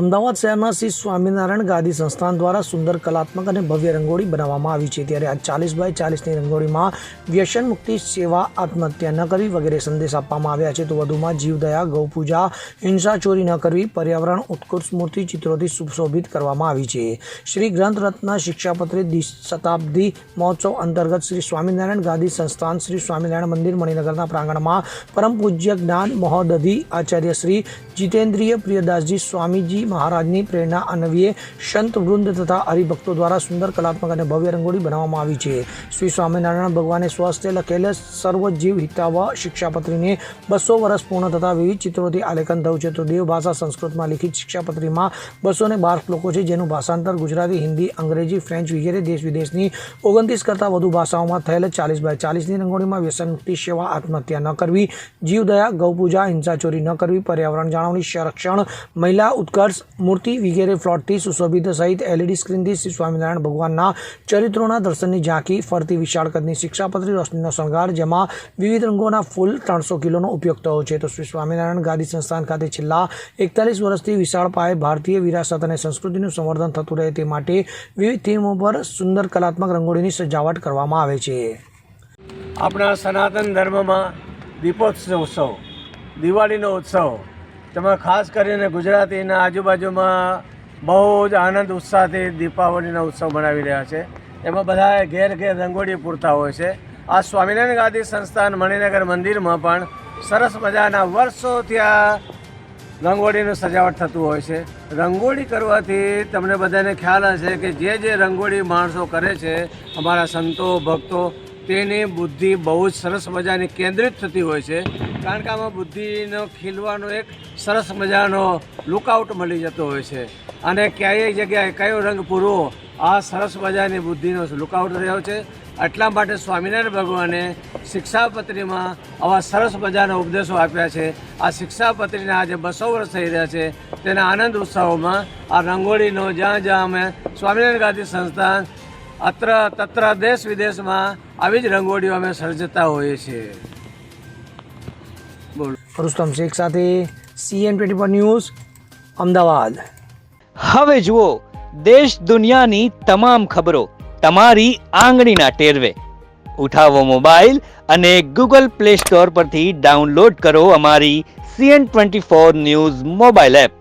અમદાવાદ શહેરમાં શ્રી સ્વામિનારાયણ ગાદી સંસ્થાન દ્વારા સુંદર કલાત્મક અને ભવ્ય રંગોળી બનાવવામાં આવી છે। ત્યારે આ 40x40ની રંગોળીમાં વ્યસન મુક્તિ, સેવા, આત્મહત્યા ન કરવી વગેરે સંદેશ આપવામાં આવ્યા છે। તો વધુમાં જીવદયા, ગૌપૂજા, હિંસા ચોરી ન કરવી, પર્યાવરણ, ઉત્કૃષ્ટ મૂર્તિ ચિત્રોથી સુશોભિત કરવામાં આવી છે। શ્રી ગ્રંથ રત્ન શિક્ષાપત્રી શતાબ્દી મહોત્સવ અંતર્ગત શ્રી સ્વામિનારાયણ ગાદી સંસ્થાન શ્રી સ્વામિનારાયણ મંદિર મણિનગરના પ્રાંગણમાં પરમ પૂજ્ય જ્ઞાન મહોદધિ આચાર્ય શ્રી જીતેન્દ્રિય પ્રિયદાસજી સ્વામીજી મહારાજની પ્રેરણા અન્વયે સંત વૃંદ તથા હરિભક્તો દ્વારા સુંદર કલાત્મક અને ભવ્ય રંગોળી બનાવવામાં આવી છે। શ્રી સ્વામિનારાયણ ભગવાને સ્વસ્તે લખેલ સર્વજીવ હિતાવ શિક્ષાપત્રીને 200 વર્ષ પૂર્ણ થતા વિવિધ ચિત્રોથી આલેખન થયું છે। તો દેવ ભાષા સંસ્કૃતમાં લિખિત શિક્ષાપત્રીમાં 212 શ્લોકો છે, જેનું ભાષાંતર ગુજરાતી, હિન્દી, અંગ્રેજી, ફ્રેન્ચ વગેરે દેશ વિદેશની 29 કરતાં વધુ ભાષાઓમાં થયેલ 40x40ની રંગોળીમાં વ્યસન મુક્તિ, સેવા, આત્મહત્યા ન કરવી, જીવદયા, ગૌપૂજા, હિંસા ચોરી ન કરવી, પર્યાવરણ જાળવણી, સંરક્ષણ, મહિલા ઉત્કર્ષ મૂર્તિ વગેરે ફ્લોટથી સુશોભિત સહિત LED સ્ક્રીનથી શ્રી સ્વામિનારાયણ ભગવાનના ચરિત્રોના દર્શનની ઝાંખી, ફરતી વિશાળ કદની શિક્ષાપત્રી, રોશનીનો શણગાર, જેમાં વિવિધ રંગોના ફૂલ 300 કિલોનો ઉપયોગ થયો છે। તો શ્રી સ્વામિનારાયણ ગાદી સંસ્થાન ખાતે છેલ્લા 41 વર્ષથી વિશાળ પાયે ભારતીય વિરાસત અને સંસ્કૃતિનું સંવર્ધન થતું રહે તે માટે વિવિધ થીમો પર સુંદર કલાત્મક રંગોળીની સજાવટ કરવામાં આવે છે। આપણા સનાતન ધર્મમાં દીપોત્સવ ઉત્સવ, દિવાળીનો ઉત્સવ, તેમાં ખાસ કરીને ગુજરાતીના આજુબાજુમાં બહુ જ આનંદ ઉત્સાહથી દીપાવલીનો ઉત્સવ મનાવી રહ્યા છે। એમાં બધા ઘેર ઘેર રંગોળી પૂરતા હોય છે। આ સ્વામિનારાયણ ગાદી સંસ્થાન મણિનગર મંદિરમાં પણ સરસ મજાના વર્ષોથી આ રંગોળીનું સજાવટ થતું હોય છે। રંગોળી કરવાથી તમને બધાને ખ્યાલ હશે કે જે રંગોળી માણસો કરે છે, અમારા સંતો ભક્તો, તેની બુદ્ધિ બહુ જ સરસ મજાની કેન્દ્રિત થતી હોય છે, કારણ કે આમાં બુદ્ધિનો ખીલવાનો એક સરસ મજાનો લુકઆઉટ મળી જતો હોય છે। અને ક્યાંય જગ્યાએ કયો રંગ પૂરવો, આ સરસ મજાની બુદ્ધિનો લુકઆઉટ રહ્યો છે। એટલા માટે સ્વામિનારાયણ ભગવાને શિક્ષાપત્રીમાં આવા સરસ મજાના ઉપદેશો આપ્યા છે। આ શિક્ષાપત્રીના આજે 200 વર્ષ થઈ રહ્યા છે, તેના આનંદ ઉત્સવમાં આ રંગોળીનો જ્યાં અમે સ્વામિનારાયણ ગાદી સંસ્થાન અત્ર તત્ર દેશ વિદેશમાં આવી જ રંગોળીઓ અમે સર્જતા હોઈએ છીએ। રુસ્તમ શેખ સાથે CN24 ન્યૂઝ, અમદાવાદ। હવે જુઓ દેશ દુનિયાની તમામ ખબરો તમારી આંગળીના ટેરવે। ઉઠાવો મોબાઈલ અને Google Play Store પરથી ડાઉનલોડ કરો અમારી CN24 ન્યૂઝ મોબાઈલ એપ।